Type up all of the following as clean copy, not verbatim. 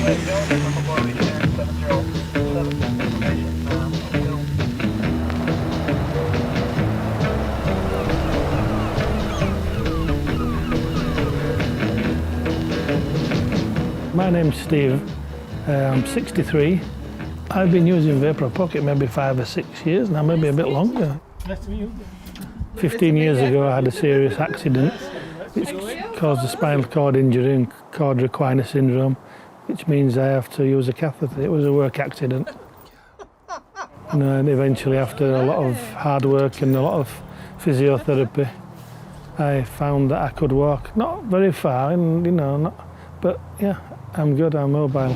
My name's Steve, I'm 63. I've been using VaPro Pocket maybe 5 or 6 years now, maybe a bit longer. 15 years ago I had a serious accident which caused a spinal cord injury and cord requiner syndrome, which means I have to use a catheter. It was a work accident. And eventually, after a lot of hard work and a lot of physiotherapy, I found that I could walk. Not very far, and but yeah, I'm good, I'm mobile.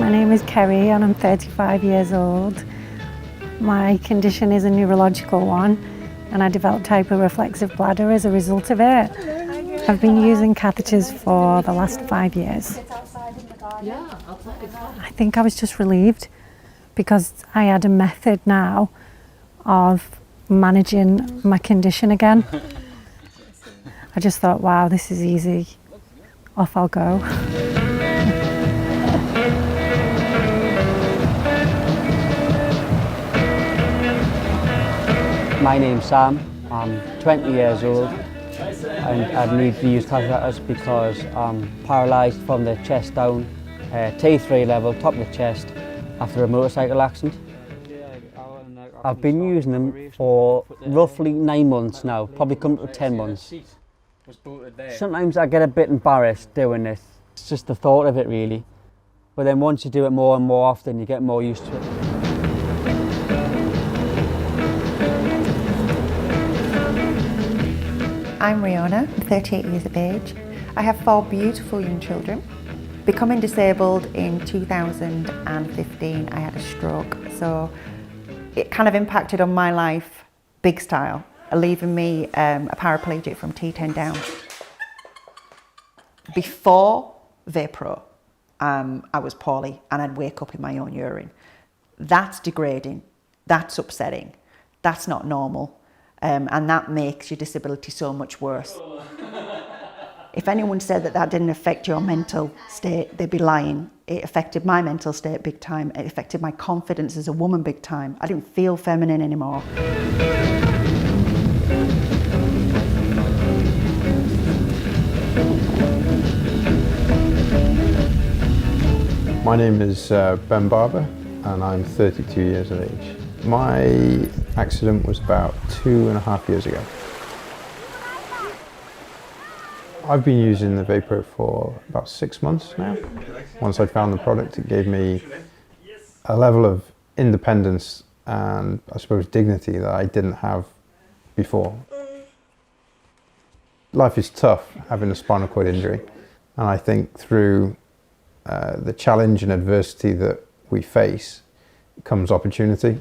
My name is Kerry and I'm 35 years old. My condition is a neurological one and I developed hyperreflexive bladder as a result of it. I've been using catheters for the last 5 years. I think I was just relieved because I had a method now of managing my condition again. I just thought, wow, this is easy. Off I'll go. My name's Sam, I'm 20 years old and I need to use catheters because I'm paralysed from the chest down, T3 level, top of the chest, after a motorcycle accident. I've been using them for roughly 9 months now, probably come to 10 months. Sometimes I get a bit embarrassed doing this, it's just the thought of it really. But then once you do it more and more often, you get more used to it. I'm Riona, I'm 38 years of age. I have 4 beautiful young children. Becoming disabled in 2015, I had a stroke, so it kind of impacted on my life big style, leaving me a paraplegic from T10 down. Before VaPro, I was poorly and I'd wake up in my own urine. That's degrading, that's upsetting, that's not normal. And that makes your disability so much worse. If anyone said that that didn't affect your mental state, they'd be lying. It affected my mental state big time. It affected my confidence as a woman big time. I didn't feel feminine anymore. My name is Ben Barber and I'm 32 years of age. My accident was about 2.5 years ago. I've been using the VaPro for about 6 months now. Once I found the product, it gave me a level of independence and I suppose dignity that I didn't have before. Life is tough having a spinal cord injury, and I think through the challenge and adversity that we face comes opportunity.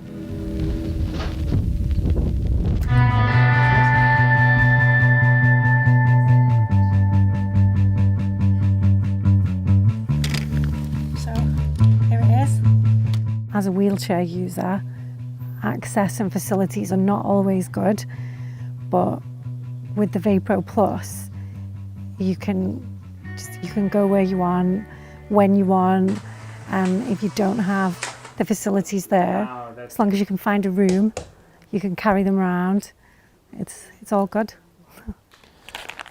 So here it is. As a wheelchair user, access and facilities are not always good, but with the VaPro Plus, you can go where you want, when you want, and if you don't have the facilities there, as long as you can find a room, you can carry them around. It's all good.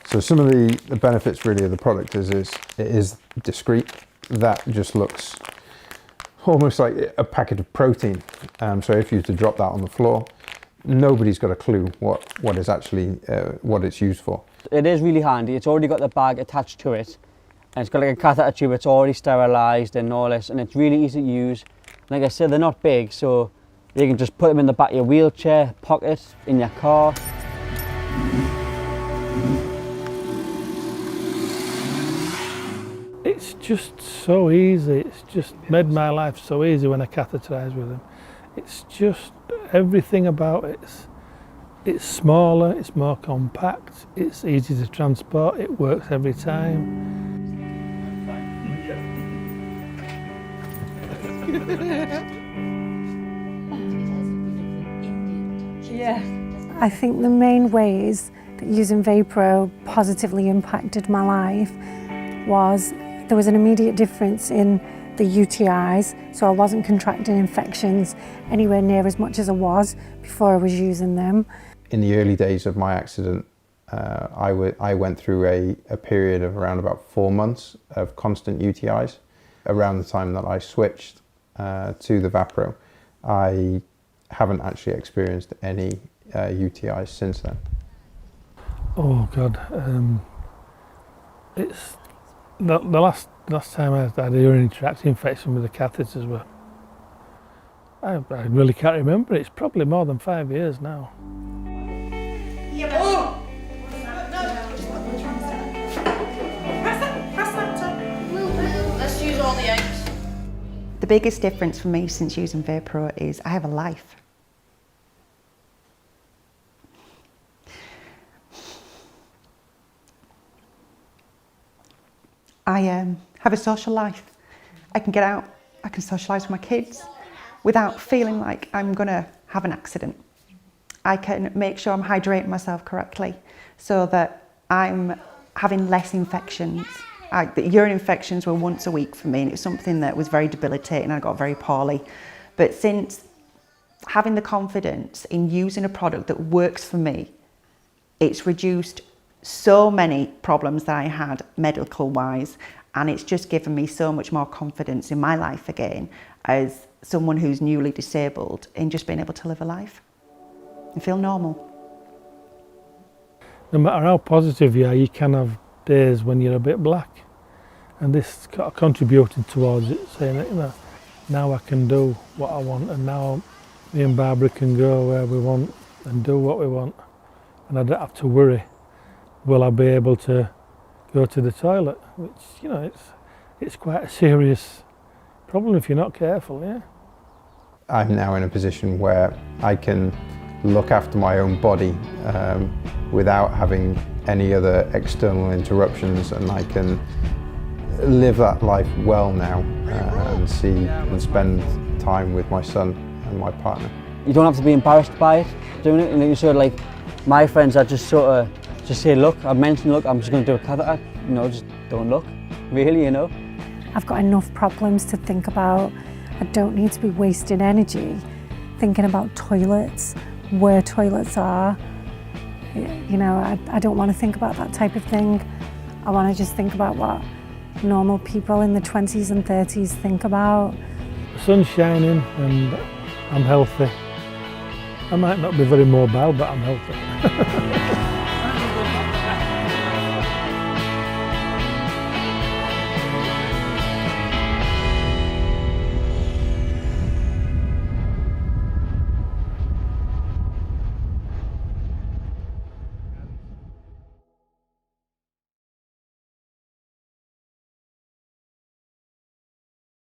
So some of the benefits really of the product is it is discreet. That just looks almost like a packet of protein. So if you were to drop that on the floor, nobody's got a clue what is actually what it's used for. It is really handy. It's already got the bag attached to it, and it's got like a catheter tube. It's already sterilised and all this, and it's really easy to use. Like I said, they're not big, so you can just put them in the back of your wheelchair, pocket, in your car. It's just so easy. It's just made my life so easy when I catheterise with them. It's just everything about it. It's smaller, it's more compact, it's easy to transport, it works every time. I think the main ways that using VaPro positively impacted my life was there was an immediate difference in the UTIs, so I wasn't contracting infections anywhere near as much as I was before I was using them. In the early days of my accident, I went through a period of around about 4 months of constant UTIs. Around the time that I switched to the VaPro, I haven't actually experienced any UTIs since then. Oh God, it's the last time I had a urinary tract infection with the catheters were, I really can't remember. It's probably more than 5 years now. Let's use all the eggs. The biggest difference for me since using VaPro is I have a life. I have a social life. I can get out, I can socialise with my kids without feeling like I'm going to have an accident. I can make sure I'm hydrating myself correctly so that I'm having less infections. The urine infections were once a week for me, and it was something that was very debilitating. I got very poorly. But since having the confidence in using a product that works for me, it's reduced so many problems that I had medical wise, and it's just given me so much more confidence in my life again as someone who's newly disabled, in just being able to live a life and feel normal. No matter how positive you are, you can have days when you're a bit black, and this contributed towards it, saying that, you know, now I can do what I want, and now me and Barbara can go where we want and do what we want, and I don't have to worry, will I be able to go to the toilet, which, you know, it's quite a serious problem if you're not careful, yeah. I'm now in a position where I can look after my own body without having any other external interruptions, and I can live that life well now and see and spend time with my son and my partner. You don't have to be embarrassed by it, doing it, and you sort of like, my friends are just sort of, just say, look, I mentioned, look, I'm just going to do a catheter, you know, just don't look, really, you know. I've got enough problems to think about. I don't need to be wasting energy thinking about toilets, where toilets are. You know, I don't want to think about that type of thing. I want to just think about what normal people in the 20s and 30s think about. The sun's shining and I'm healthy. I might not be very mobile, but I'm healthy.